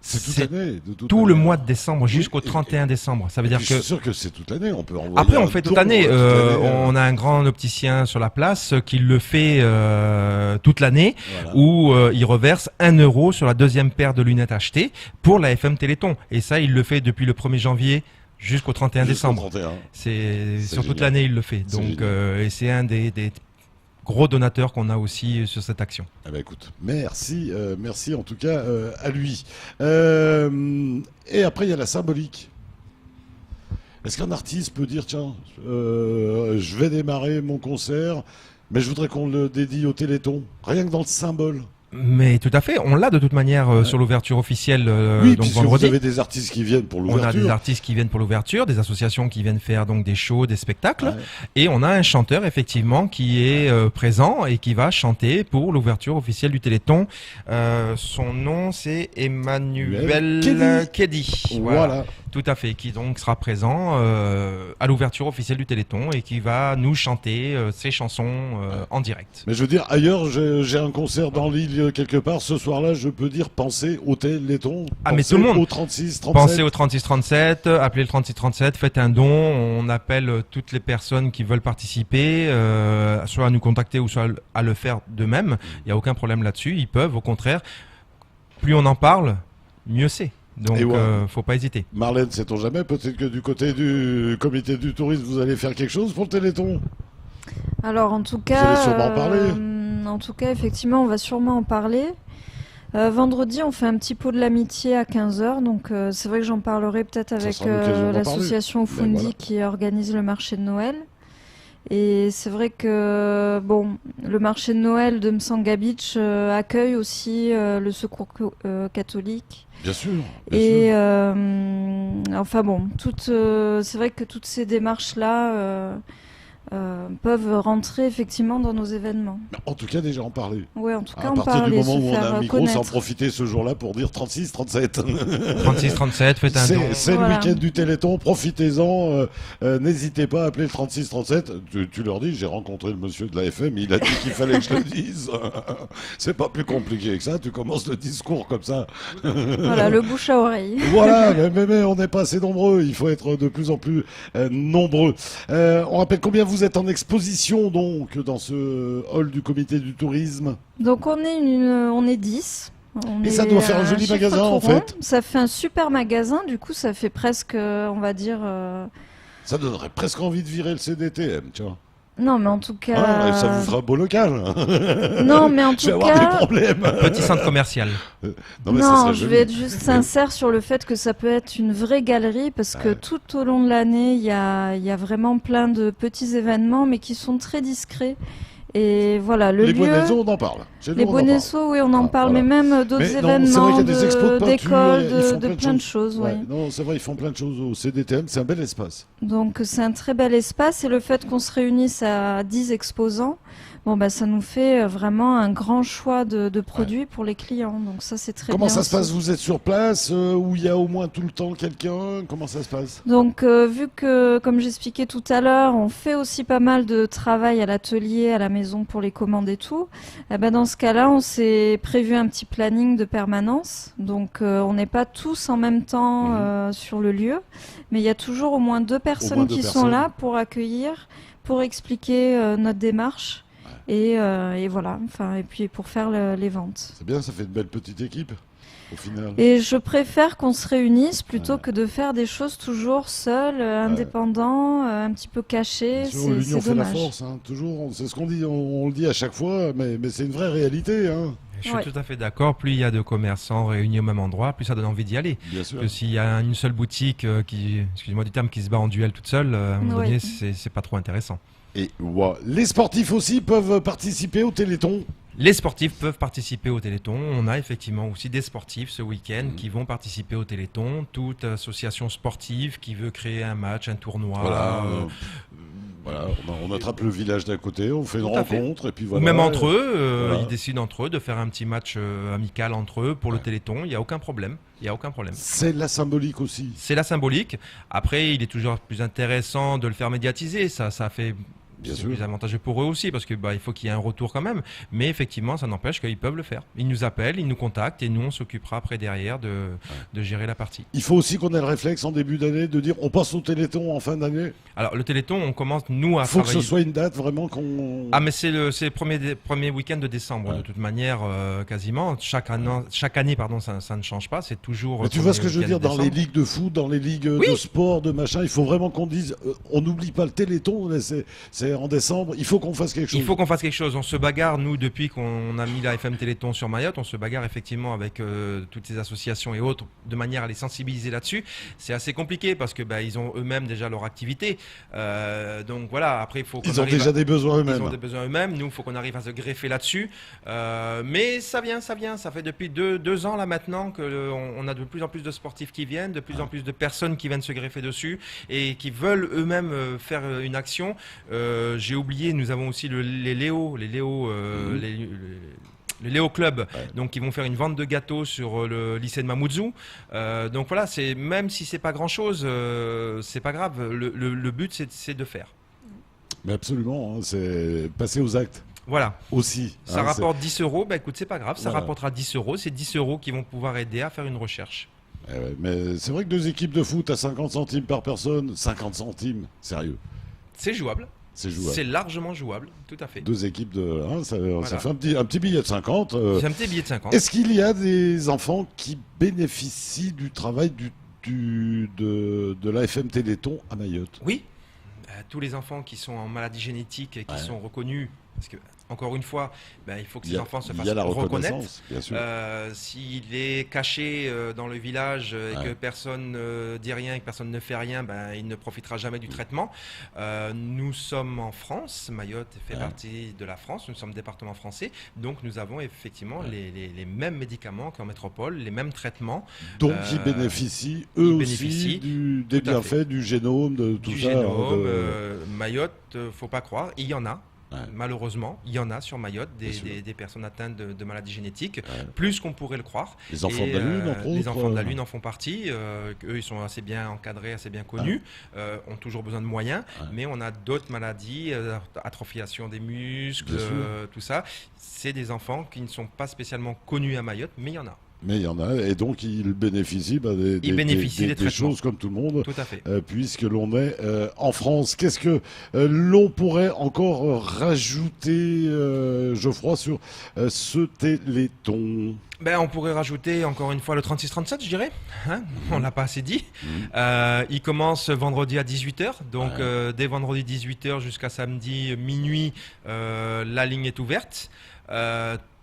C'est toute C'est l'année. tout le mois de décembre jusqu'au 31 décembre. Ça veut Et dire puis, que je suis sûr que c'est toute l'année. On peut envoyer après, on un fait don, toute l'année. toute l'année, On a un grand opticien sur la place qui le fait toute l'année, voilà. où il reverse 1 euro sur la deuxième paire de lunettes achetées pour la FM Téléthon. Et ça, il le fait depuis le 1er janvier jusqu'au 31 Jusqu'au décembre. 31. C'est sur toute génial. l'année, il le fait. C'est Donc, génial. et c'est un des gros donateurs qu'on a aussi sur cette action. Eh ben écoute, merci, merci en tout cas à lui. Et après, il y a la symbolique. Est-ce qu'un artiste peut dire, tiens, je vais démarrer mon concert, mais je voudrais qu'on le dédie au Téléthon, rien que dans le symbole. Mais tout à fait, on l'a de toute manière sur l'ouverture officielle Oui, donc puisque vendredi. vous avez des artistes qui viennent pour On a des l'ouverture. artistes qui viennent pour l'ouverture, des associations qui viennent faire donc des shows, des spectacles, Ouais. et on a un chanteur effectivement qui est présent et qui va chanter pour l'ouverture officielle du Téléthon. Son nom c'est Emmanuel Keddy. Voilà. Tout à fait, qui donc sera présent à l'ouverture officielle du Téléthon et qui va nous chanter ses chansons en direct. Mais je veux dire, ailleurs, j'ai un concert dans l'île quelque part. Ce soir-là, je peux dire, pensez au Téléthon. Ah, mais pensez tout le monde. au 36, 37. Pensez au 3637, appelez le 3637, faites un don. On appelle toutes les personnes qui veulent participer, soit à nous contacter ou soit à le faire d'eux-mêmes. Il n'y a aucun problème là-dessus. Ils peuvent, au contraire. Plus on en parle, mieux c'est. Donc, Et ouais. faut pas hésiter. Marlène, sait-on jamais, peut-être que du côté du comité du tourisme, vous allez faire quelque chose pour le Téléthon. Alors en tout allez cas, sûrement en parler. Effectivement, on va sûrement en parler. Vendredi, on fait un petit pot de l'amitié à 15h, donc c'est vrai que j'en parlerai peut-être avec sera l'occasion d'en l'association parler. Fundi Ben voilà. qui organise le marché de Noël. Et c'est vrai que bon, le marché de Noël de Msanga Beach accueille aussi le secours catholique. Bien sûr. Bien Et sûr. enfin bon, c'est vrai que toutes ces démarches-là peuvent rentrer effectivement dans nos événements. En tout cas, déjà en parler. Oui, en tout cas, À en partir du parler, moment se où on a faire un micro, connaître. sans profiter ce jour-là pour dire 36, 37. 3637, faites un don. C'est Voilà. le week-end du Téléthon, profitez-en. N'hésitez pas à appeler le 36, 37. Tu leur dis, j'ai rencontré le monsieur de la FM, il a dit qu'il fallait que je le dise. C'est pas plus compliqué que ça, tu commences le discours comme ça. Voilà, le bouche à oreille. Voilà, mais on n'est pas assez nombreux, il faut être de plus en plus nombreux. On rappelle combien vous êtes en exposition donc dans ce hall du comité du tourisme. Donc on est 10. Et ça doit faire un joli chiffre magasin, en tout rond. fait. Ça fait un super magasin, du coup ça fait presque, on va dire... Ça donnerait presque envie de virer le CDTM, tu vois. Non mais en tout cas... Ah, ça vous fera un beau local. Non mais en Je vais tout avoir des cas... problèmes. Petit centre commercial. Non, mais ça serait je joli. vais être juste sincère sur le fait que ça peut être une vraie galerie parce que Ouais. tout au long de l'année, il y a vraiment plein de petits événements mais qui sont très discrets. Et voilà, le Les lieu... Buenasso, on en parle. Chez nous, Les on en parle. Bonesso, oui, on en Ah, parle, voilà. mais même d'autres Mais non, c'est vrai événements, qu'il y a des expos de peinture, d'écoles, ils font de plein de choses. Ouais, oui. non, c'est vrai, ils font plein de choses au CDTM, c'est un bel espace. Donc c'est un très bel espace et le fait qu'on se réunisse à 10 exposants, bon, bah, ça nous fait vraiment un grand choix de produits pour les clients. Donc ça c'est très Comment bien ça se passe? aussi. Vous êtes sur place où il y a au moins tout le temps quelqu'un? Comment ça se passe? Donc vu que, comme j'expliquais tout à l'heure, on fait aussi pas mal de travail à l'atelier, à la maison pour les commandes et tout, eh ben, dans ce cas-là, on s'est prévu un petit planning de permanence. Donc on n'est pas tous en même temps sur le lieu, mais il y a toujours au moins deux personnes deux qui sont personnes. là pour accueillir, pour expliquer notre démarche. Et voilà, enfin, et puis pour faire les ventes. C'est bien, ça fait une belle petite équipe, au final. Et je préfère qu'on se réunisse plutôt que de faire des choses toujours seuls, indépendants, un petit peu cachés. Bien sûr, l'union C'est fait la dommage. force, hein, toujours. C'est ce qu'on dit, on le dit à chaque fois, mais c'est une vraie réalité, hein. Je suis Ouais. tout à fait d'accord. Plus il y a de commerçants réunis au même endroit, plus ça donne envie d'y aller. Bien sûr. Que s'il y a une seule boutique qui, excusez-moi du terme, qui se bat en duel toute seule, à un moment Oui. donné, c'est pas trop intéressant. Et ouais. Les sportifs aussi peuvent participer au Téléthon. Les sportifs peuvent participer au Téléthon. On a effectivement aussi des sportifs ce week-end qui vont participer au Téléthon. Toute association sportive qui veut créer un match, un tournoi. Voilà. Voilà, on attrape le village d'à côté, on fait une Tout à fait. rencontre, et puis Ou voilà. même entre eux, voilà. ils décident entre eux de faire un petit match amical entre eux pour le Téléthon. Il n'y a aucun problème. Il y a aucun problème. C'est la symbolique aussi. C'est la symbolique. Après, il est toujours plus intéressant de le faire médiatiser. Ça fait Bien c'est sûr. plus avantageux pour eux aussi parce que il faut qu'il y ait un retour quand même. Mais effectivement, ça n'empêche qu'ils peuvent le faire. Ils nous appellent, ils nous contactent et nous on s'occupera après derrière de gérer la partie. Il faut aussi qu'on ait le réflexe en début d'année de dire on passe au Téléthon en fin d'année. Alors le Téléthon, on commence nous à Il faut que travailler. ce soit une date vraiment qu'on... Ah mais c'est le premier week-end de décembre de toute manière quasiment. Chaque année pardon, ça ne change pas. C'est toujours. Mais tu vois ce que je veux dire, dans les ligues de foot, dans les ligues Oui. de sport, de machin, il faut vraiment qu'on dise on n'oublie pas le Téléthon, mais c'est en décembre, il faut qu'on fasse quelque chose. Il faut qu'on fasse quelque chose. On se bagarre, nous, depuis qu'on a mis la FM Téléthon sur Mayotte, on se bagarre effectivement avec toutes ces associations et autres, de manière à les sensibiliser là-dessus. C'est assez compliqué parce que ils ont eux-mêmes déjà leur activité. Donc voilà, après il faut qu'on Ils ont arrive déjà des besoins Ils eux-mêmes. ont des besoins eux-mêmes. Nous, il faut qu'on arrive à se greffer là-dessus. Mais ça vient. Ça fait depuis deux ans là maintenant qu'on a de plus en plus de sportifs qui viennent, de plus en plus de personnes qui viennent se greffer dessus et qui veulent eux-mêmes faire une action. J'ai oublié, nous avons aussi les Léo Club, donc qui vont faire une vente de gâteaux sur le lycée de Mamoudzou. Donc voilà, même si c'est pas grand-chose, c'est pas grave. Le but c'est de faire. Mais absolument, hein, c'est passer aux actes Voilà. aussi. Ça hein, rapporte 10 euros, écoute, c'est pas grave, ça Voilà. rapportera 10 euros. C'est 10 euros qui vont pouvoir aider à faire une recherche. mais c'est vrai que 2 équipes de foot à 50 centimes par personne, 50 centimes, sérieux, C'est jouable, c'est jouable. c'est largement jouable, tout à fait. 2 équipes de... hein, ça Voilà. fait un petit billet de 50. C'est un petit billet de 50. Est-ce qu'il y a des enfants qui bénéficient du travail de l'AFM Téléthon à Mayotte? Oui, tous les enfants qui sont en maladie génétique et qui sont reconnus, parce que, encore une fois, il faut que ces enfants se Il y fassent a la reconnaître. reconnaissance, bien sûr. S'il est caché dans le village et que personne ne dit rien et que personne ne fait rien, il ne profitera jamais du traitement. Nous sommes en France, Mayotte fait partie de la France, nous sommes département français, donc nous avons effectivement les mêmes médicaments qu'en métropole, les mêmes traitements. Donc ils bénéficient eux ils aussi bénéficient, des tout à fait. bienfaits du génome, de tout Du ça. génome, Mayotte, faut pas croire, il y en a. Ouais. Malheureusement, il y en a sur Mayotte Bien sûr. des personnes atteintes de maladies génétiques, plus qu'on pourrait le croire. Les enfants Et, de la Lune, entre autres. les enfants de la Lune en font partie. Eux, ils sont assez bien encadrés, assez bien connus, ont toujours besoin de moyens, mais on a d'autres maladies, atrophiation des muscles, Bien sûr. tout ça. C'est des enfants qui ne sont pas spécialement connus à Mayotte, mais il y en a. Mais il y en a, et donc ils bénéficient bénéficient des des traitements. choses comme tout le monde, Tout à fait. puisque l'on est en France. Qu'est-ce que l'on pourrait encore rajouter, Geoffroy, sur ce Téléthon? On pourrait rajouter encore une fois le 36-37, je dirais. Hein, on l'a pas assez dit. Il commence vendredi à 18h. Donc dès vendredi 18h jusqu'à samedi minuit, la ligne est ouverte.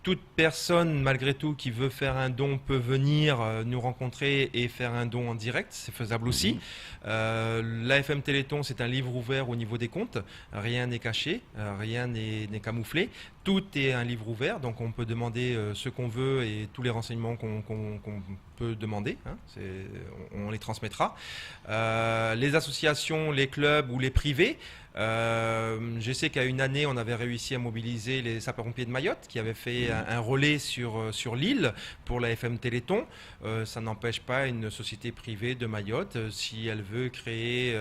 Toute personne, malgré tout, qui veut faire un don peut venir nous rencontrer et faire un don en direct. C'est faisable aussi. L'AFM Téléthon, c'est un livre ouvert au niveau des comptes. Rien n'est caché, rien n'est camouflé. Tout est un livre ouvert, donc on peut demander ce qu'on veut et tous les renseignements qu'on peut demander. Hein, on les transmettra. Les associations, les clubs ou les privés, je sais qu'à une année, on avait réussi à mobiliser les sapeurs-pompiers de Mayotte qui avaient fait un relais sur l'île pour la FM Téléthon. Ça n'empêche pas une société privée de Mayotte, si elle veut créer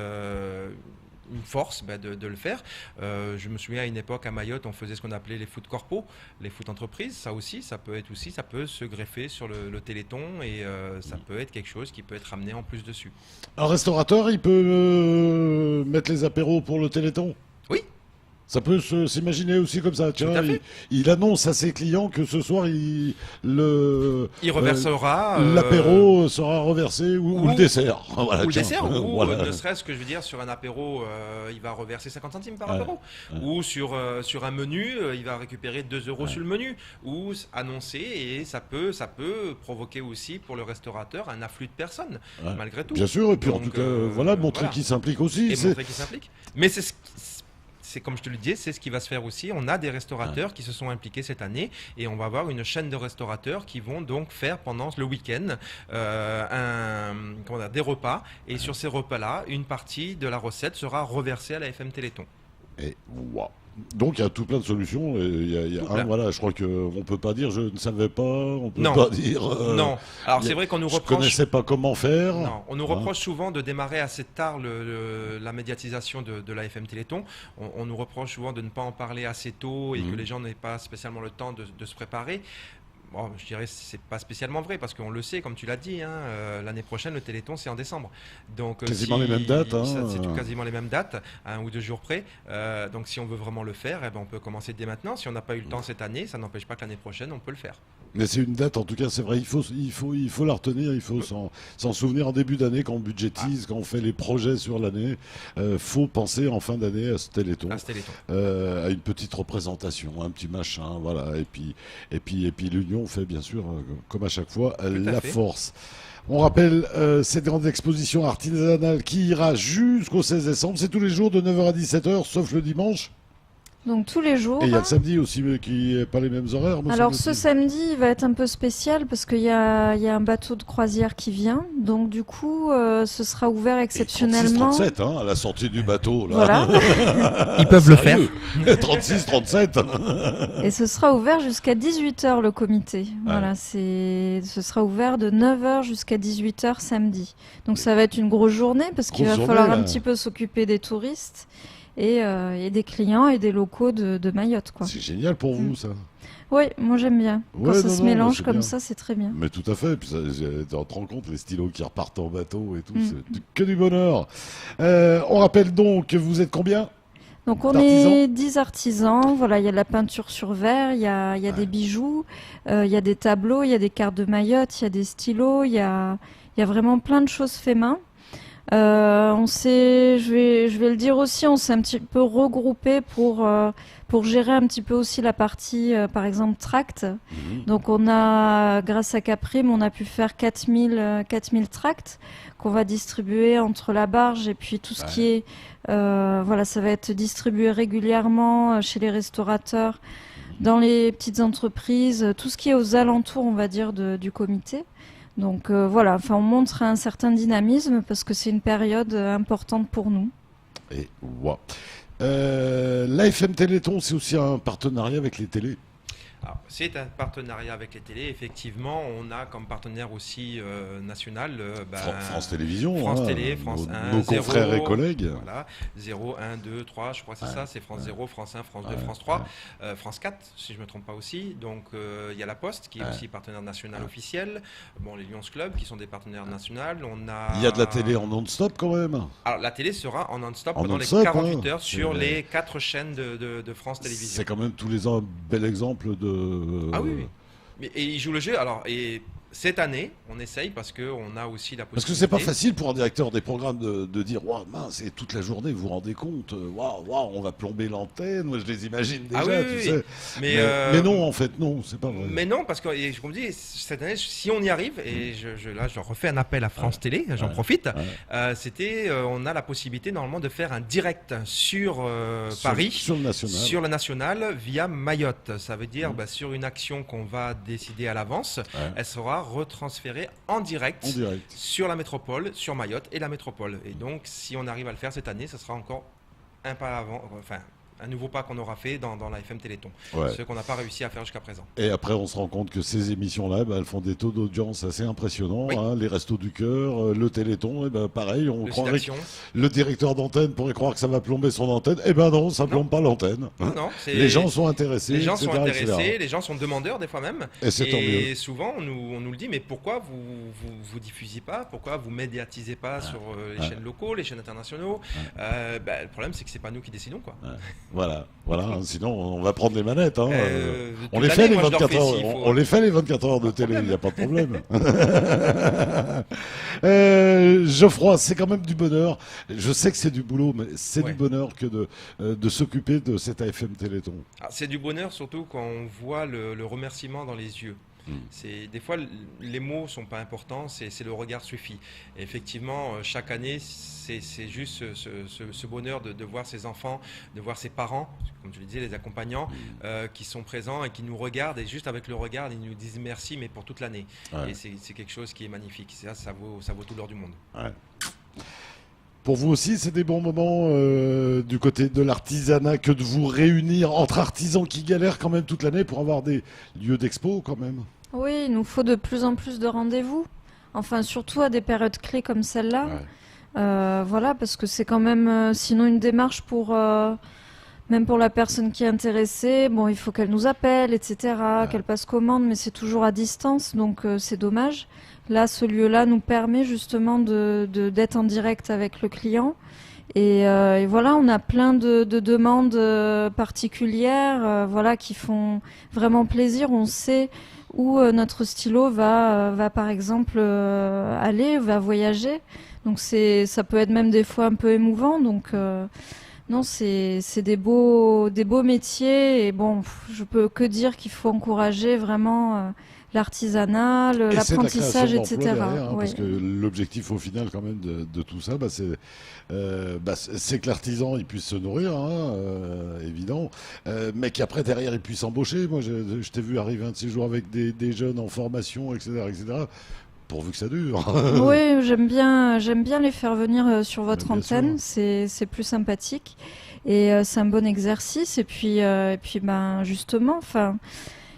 une force de le faire. Je me souviens à une époque à Mayotte, on faisait ce qu'on appelait les foot corpos, les foot entreprises. Ça peut se greffer sur le Téléthon et ça peut être quelque chose qui peut être amené en plus dessus. Un restaurateur, il peut mettre les apéros pour le Téléthon? Oui. Ça peut s'imaginer aussi comme ça. Tiens, Tout à fait. il annonce à ses clients que ce soir, il reversera l'apéro sera reversé ou le dessert. Voilà, ou le tiens. dessert, ou Voilà. ne serait-ce que je veux dire sur un apéro, il va reverser 50 centimes par apéro. Ou sur un menu, il va récupérer 2 euros sur le menu. Ou annoncer, et ça peut provoquer aussi pour le restaurateur un afflux de personnes, malgré tout. Bien sûr, et puis en Donc, tout cas, montrer qu'il s'implique aussi. Et montrer qu'il s'implique. Mais c'est comme je te le disais, c'est ce qui va se faire aussi. On a des restaurateurs qui se sont impliqués cette année et on va avoir une chaîne de restaurateurs qui vont donc faire pendant le week-end des repas. Et sur ces repas-là, une partie de la recette sera reversée à la FM Téléthon. Et waouh. Donc il y a tout plein de solutions. Et il y a Tout plein. voilà, je crois qu'on ne peut pas dire je ne savais pas, on peut Non. pas dire Non. Alors y a- c'est vrai qu'on nous je reproche. connaissais pas comment faire. Non, on nous Hein. reproche souvent de démarrer assez tard la médiatisation de l'AFM Téléthon. On nous reproche souvent de ne pas en parler assez tôt et que les gens n'aient pas spécialement le temps de se préparer. Bon, je dirais que c'est pas spécialement vrai parce qu'on le sait, comme tu l'as dit, hein, l'année prochaine le Téléthon c'est en décembre. Donc Quasiment les mêmes dates, hein. C'est quasiment les mêmes dates, à 1 ou 2 jours près. Donc si on veut vraiment le faire, eh ben, on peut commencer dès maintenant. Si on n'a pas eu le temps cette année, ça n'empêche pas que l'année prochaine on peut le faire. Mais c'est une date, en tout cas, c'est vrai, il faut la retenir, il faut s'en souvenir en début d'année quand on budgétise, quand on fait les projets sur l'année. Faut penser en fin d'année à ce Téléthon, À ce Téléthon. à une petite représentation, un petit machin, voilà. Et puis l'Union fait bien sûr, comme à chaque fois, la fait. force. On rappelle cette grande exposition artisanale qui ira jusqu'au 16 décembre. C'est tous les jours de 9h à 17h, sauf le dimanche. Donc tous les jours. Et il y a le samedi aussi, mais qui n'est pas les mêmes horaires. me Alors ce semble-t-il. samedi, il va être un peu spécial parce qu'il y a un bateau de croisière qui vient. Donc du coup, ce sera ouvert exceptionnellement. 36-37, hein, à la sortie du bateau. Là. Voilà. Ils peuvent le faire. 36-37. Et ce sera ouvert jusqu'à 18h le comité. Voilà, ce sera ouvert de 9h jusqu'à 18h samedi. Donc ça va être une grosse journée parce qu'il va Grosse falloir journée, un là. petit peu s'occuper des touristes et des clients et des locaux de Mayotte, quoi. C'est génial pour vous, ça. Oui, moi j'aime bien. Quand Ouais, ça non, se non, mélange c'est comme bien. ça, c'est très bien. Mais tout à fait. Et puis tu te rends compte, les stylos qui repartent en bateau et tout, Mm. c'est que du bonheur. On rappelle donc que vous êtes combien? Donc on D'artisans. est 10 artisans, voilà, il y a de la peinture sur verre, il y a des bijoux, il y a des tableaux, il y a des cartes de Mayotte, il y a des stylos, il y a vraiment plein de choses fait main. Je vais le dire aussi, on s'est un petit peu regroupé pour gérer un petit peu aussi la partie, par exemple, tract. Mhm. Donc on a, grâce à Caprim, on a pu faire 4000 tracts qu'on va distribuer entre la barge et puis tout ce qui est, voilà, ça va être distribué régulièrement chez les restaurateurs, dans les petites entreprises, tout ce qui est aux alentours, on va dire, du comité. Donc voilà, enfin on montre un certain dynamisme parce que c'est une période importante pour nous. Et voilà. L'AFM Téléthon, c'est aussi un partenariat avec les télés. Alors, c'est un partenariat avec les télés. Effectivement, on a comme partenaire aussi national France Télévisions. France hein, Télé, France 1, nos 0, confrères et collègues. Voilà, 0, 1, 2, 3, je crois que c'est ça, c'est France 0, France 1, France 2, Ouais, France 3, France 4, si je ne me trompe pas aussi. Donc il y a La Poste qui est aussi partenaire national officiel. Bon, les Lions Club qui sont des partenaires nationaux. On a... Il y a de la télé en non-stop quand même. Alors la télé sera en non-stop En pendant non-stop, les 48 hein. heures sur C'est- les 4 chaînes de France Télévisions. C'est quand même tous les ans un bel exemple de. Ah oui, oui. Et ils jouent le jeu. Alors, et cette année, on essaye parce qu'on a aussi la possibilité. Parce que c'est pas facile pour un directeur des programmes de dire waouh mince, et toute la journée vous vous rendez compte, waouh on va plomber l'antenne. Moi je les imagine déjà, Ah oui, tu oui, sais. Mais, Mais non, en fait non, c'est pas vrai. Mais non, parce que et comme je dis, cette année, si on y arrive, et là je refais un appel à France Télé, j'en profite, on a la possibilité normalement de faire un direct sur Paris, sur le national. sur le national via Mayotte. Ça veut dire sur une action qu'on va décider à l'avance, elle sera retransférée en direct, sur la métropole, sur Mayotte et la métropole. Et donc, si on arrive à le faire cette année, ce sera encore un pas avant, enfin un nouveau pas qu'on aura fait dans la FM Téléthon, ce qu'on n'a pas réussi à faire jusqu'à présent. Et après, on se rend compte que ces émissions-là, elles font des taux d'audience assez impressionnants. Hein, les Restos du Cœur, le Téléthon, pareil, on croirait que le directeur d'antenne pourrait croire que ça va plomber son antenne. Eh ben non, ça plombe pas l'antenne. Non, les gens sont intéressés. Les gens etc., sont intéressés, etc. les gens sont demandeurs des fois même. Et c'est tant mieux. Et souvent, on nous le dit, mais pourquoi vous diffusez pas, pourquoi vous médiatisez pas sur les chaînes locaux, les chaînes internationaux le problème, c'est que c'est pas nous qui décidons, quoi. Voilà. Hein, sinon, on va prendre les manettes. Hein. On les toute fait les l'année, 24 moi, je heures. leur fais, On les fait les 24 heures de télé. Il n'y a pas de problème. Geoffroy, c'est quand même du bonheur. Je sais que c'est du boulot, mais c'est du bonheur que de s'occuper de cet AFM Téléthon. C'est du bonheur surtout quand on voit le remerciement dans les yeux. Des fois, les mots sont pas importants, c'est le regard suffit. Et effectivement, chaque année, c'est juste ce bonheur de voir ses enfants, de voir ses parents, comme tu le disais, les accompagnants, qui sont présents et qui nous regardent. Et juste avec le regard, ils nous disent merci, mais pour toute l'année. Et c'est quelque chose qui est magnifique. Ça vaut tout l'or du monde. Pour vous aussi, c'est des bons moments du côté de l'artisanat que de vous réunir entre artisans qui galèrent quand même toute l'année pour avoir des lieux d'expo quand même. Oui, il nous faut de plus en plus de rendez-vous. Enfin, surtout à des périodes clés comme celle-là. Voilà, parce que c'est quand même sinon une démarche pour même pour la personne qui est intéressée. Bon, il faut qu'elle nous appelle, etc., qu'elle passe commande, mais c'est toujours à distance, donc c'est dommage. Là, ce lieu-là nous permet justement d'être en direct avec le client. Et voilà, on a plein de demandes particulières, voilà, qui font vraiment plaisir. On sait où notre stylo va par exemple aller, va voyager. Donc ça peut être même des fois un peu émouvant. Donc non, c'est des beaux métiers. Et bon, je peux que dire qu'il faut encourager vraiment l'artisanat, l'apprentissage, etc. Derrière, Ouais. parce que l'objectif au final quand même de tout ça, c'est que l'artisan il puisse se nourrir, évident, mais qu'après derrière il puisse embaucher. Moi je t'ai vu arriver un de ces jours avec des jeunes en formation, etc. Pourvu que ça dure. Oui, j'aime bien les faire venir sur votre Bien antenne. C'est plus sympathique et c'est un bon exercice. Et puis ben justement, enfin,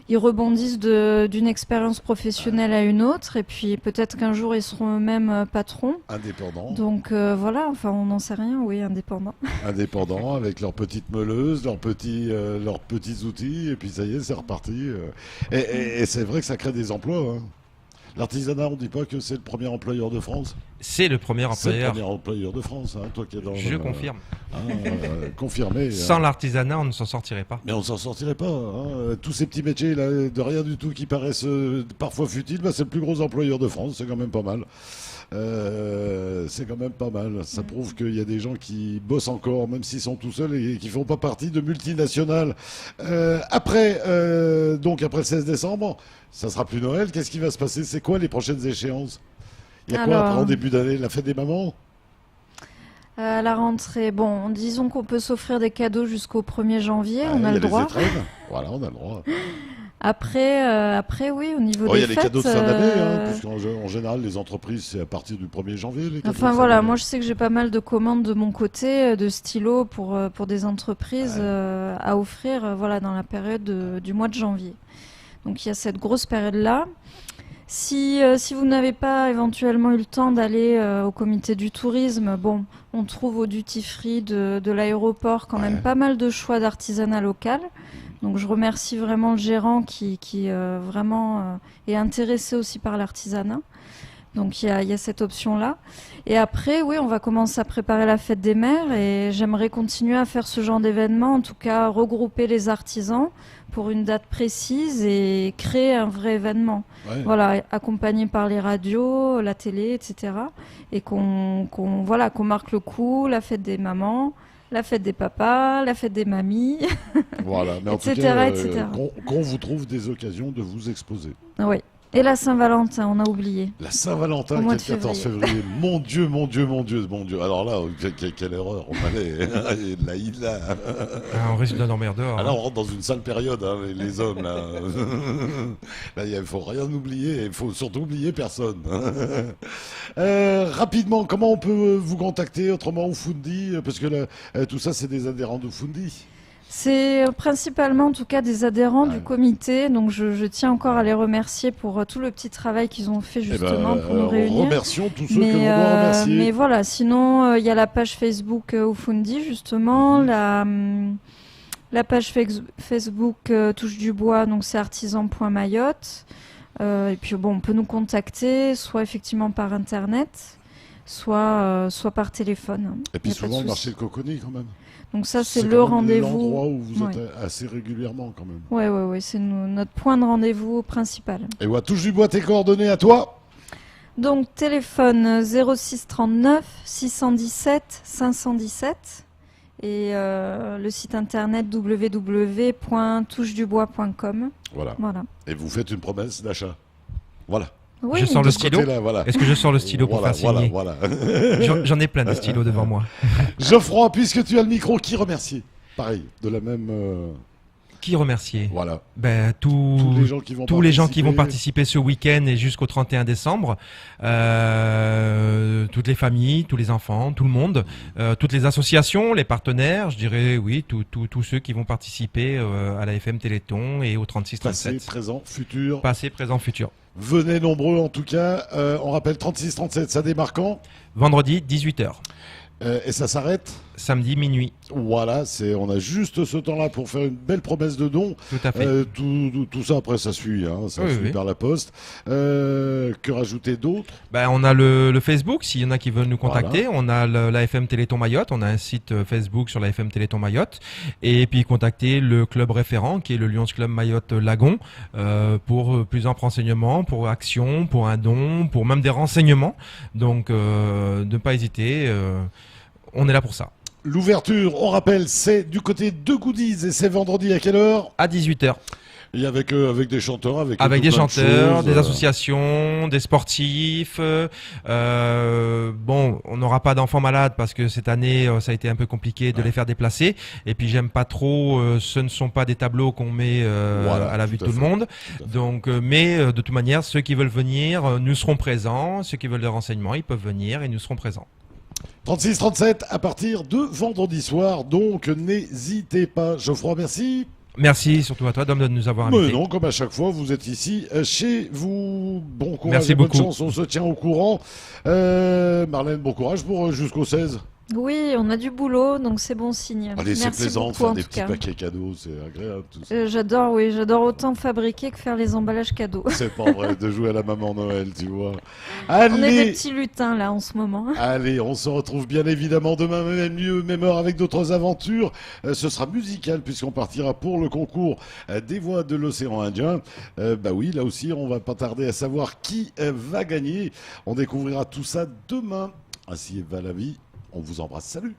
ils rebondissent d'une expérience professionnelle à une autre. Et puis peut-être qu'un jour ils seront eux-mêmes patrons. Indépendants. Donc voilà, enfin on n'en sait rien. Oui, indépendants. Indépendants avec leurs petites meuleuses, leurs petits outils, et puis ça y est, c'est reparti. Et c'est vrai que ça crée des emplois. L'artisanat, on ne dit pas que c'est le premier employeur de France. C'est le premier C'est le employeur. premier employeur de France, toi qui es dans Je confirme. Confirmé. Sans l'artisanat, on ne s'en sortirait pas. Mais on ne s'en sortirait pas. Tous ces petits métiers là, de rien du tout qui paraissent parfois futiles, c'est le plus gros employeur de France, c'est quand même pas mal. C'est quand même pas mal. Ça prouve qu'il y a des gens qui bossent encore, même s'ils sont tout seuls et qui font pas partie de multinationales. Après le 16 décembre, ça sera plus Noël. Qu'est-ce qui va se passer? C'est quoi les prochaines échéances? Il y a quoi après en début d'année? La fête des mamans? À la rentrée, bon, disons qu'on peut s'offrir des cadeaux jusqu'au 1er janvier, on a le droit. Voilà, on a le droit. Après, oui, au niveau Il y des a les fêtes, cadeaux de fin d'année, puisqu'en général, les entreprises, c'est à partir du 1er janvier. Les cadeaux enfin de fin voilà, d'année. moi je sais que j'ai pas mal de commandes de mon côté, de stylos pour des entreprises à offrir voilà, dans la période du mois de janvier. Donc il y a cette grosse période-là. Si vous n'avez pas éventuellement eu le temps d'aller au comité du tourisme, bon, on trouve au duty free de l'aéroport quand même pas mal de choix d'artisanat local. Donc je remercie vraiment le gérant qui vraiment est intéressé aussi par l'artisanat. Donc il y a cette option-là. Et après, oui, on va commencer à préparer la fête des mères et j'aimerais continuer à faire ce genre d'événement, en tout cas regrouper les artisans pour une date précise et créer un vrai événement. Ouais. Voilà, accompagné par les radios, la télé, etc. Et qu'on marque le coup, la fête des mamans, la fête des papas, la fête des mamies, Voilà, mais en etc., tout cas, etc. qu'on vous trouve des occasions de vous exposer. Oui. Et la Saint-Valentin, on a oublié. La Saint-Valentin, Au qui mois est le de 14 février. Mon Dieu. Alors là, quelle erreur. On allait. Là. On risque d'un emmerdeur. Alors on rentre dans une sale période, les hommes. Là, là il faut rien oublier. Il faut surtout oublier personne. Rapidement, comment on peut vous contacter autrement au Fundi? Parce que tout ça, c'est des adhérents de Fundi. C'est principalement en tout cas des adhérents du comité, donc je tiens encore à les remercier pour tout le petit travail qu'ils ont fait justement pour nous réunir. Remercions tous ceux que l'on doit remercier. Mais voilà, sinon il y a la page Facebook Ufundi justement, la page Facebook Touche du Bois, donc c'est artisan.mayotte. Et puis bon, on peut nous contacter, soit effectivement par internet, soit par téléphone. Et puis souvent le marché de Coconi quand même. Donc ça, c'est le rendez-vous. L'endroit où vous êtes assez régulièrement quand même. Ouais, c'est notre point de rendez-vous principal. Et voilà, Touche du Bois, tes coordonnées à toi? Donc téléphone 06 39 617 517 et le site internet www.touchedubois.com. Voilà. Et vous faites une promesse d'achat. Voilà. Oui, Je sors le De ce stylo. côté-là, voilà. Est-ce que je sors le stylo pour faire signer? Voilà. J'en ai plein de stylos devant moi. Geoffroy, puisque tu as le micro, qui remercier? Pareil, de la même Qui remercier? Voilà. Ben, Tous les gens qui vont tous les gens qui vont participer. participer ce week-end et jusqu'au 31 décembre, toutes les familles, tous les enfants, tout le monde, toutes les associations, les partenaires, je dirais oui, tous ceux qui vont participer à la FM Téléthon et au 36-37. Passé, présent, futur. Passé, présent, futur. Venez nombreux en tout cas. On rappelle 36-37, ça démarre quand? Vendredi, 18h. Et ça s'arrête? Samedi, minuit. Voilà, on a juste ce temps-là pour faire une belle promesse de don. Tout à fait. Tout ça après ça suit, hein, ça Oui, suit oui. par la poste. Que rajouter d'autre? Ben, on a le Facebook, s'il y en a qui veulent nous contacter. Voilà. On a la FM Téléthon Mayotte. On a un site Facebook sur la FM Téléthon Mayotte. Et puis contacter le club référent, qui est le Lions Club Mayotte Lagon, pour plus amples renseignements, pour action, pour un don, pour même des renseignements. Donc, ne pas hésiter. On est là pour ça. L'ouverture, on rappelle, c'est du côté de Goodies et c'est vendredi à quelle heure? À 18h. Et avec des chanteurs, avec Avec tout des plein de chanteurs, choses, des associations, des sportifs. Bon, on n'aura pas d'enfants malades parce que cette année, ça a été un peu compliqué de les faire déplacer. Et puis, j'aime pas trop, ce ne sont pas des tableaux qu'on met Voilà, à la vue de tout à tout le fait. monde. Tout à fait. Donc, mais de toute manière, ceux qui veulent venir, nous serons présents. Ceux qui veulent des renseignements, ils peuvent venir et nous serons présents. 36-37 à partir de vendredi soir, donc n'hésitez pas. Geoffroy, merci. Merci surtout à toi, Dom, de nous avoir Mais invités. non, comme à chaque fois, vous êtes ici chez vous. Bon courage Merci et bonne beaucoup. chance, on se tient au courant. Marlène, bon courage pour jusqu'au 16. Oui, on a du boulot, donc c'est bon signe. Allez, c'est Merci plaisant de beaucoup faire en des tout petits cas. paquets cadeaux, c'est agréable tout ça. J'adore autant fabriquer que faire les emballages cadeaux. C'est pas vrai de jouer à la maman Noël, tu vois. On est des Allez, petits lutins là en ce moment. allez, on se retrouve bien évidemment demain, même lieu, même heure, avec d'autres aventures. Ce sera musical puisqu'on partira pour le concours des voix de l'océan Indien. Bah oui, là aussi, on va pas tarder à savoir qui va gagner. On découvrira tout ça demain. Ainsi va la vie. On vous embrasse. Salut.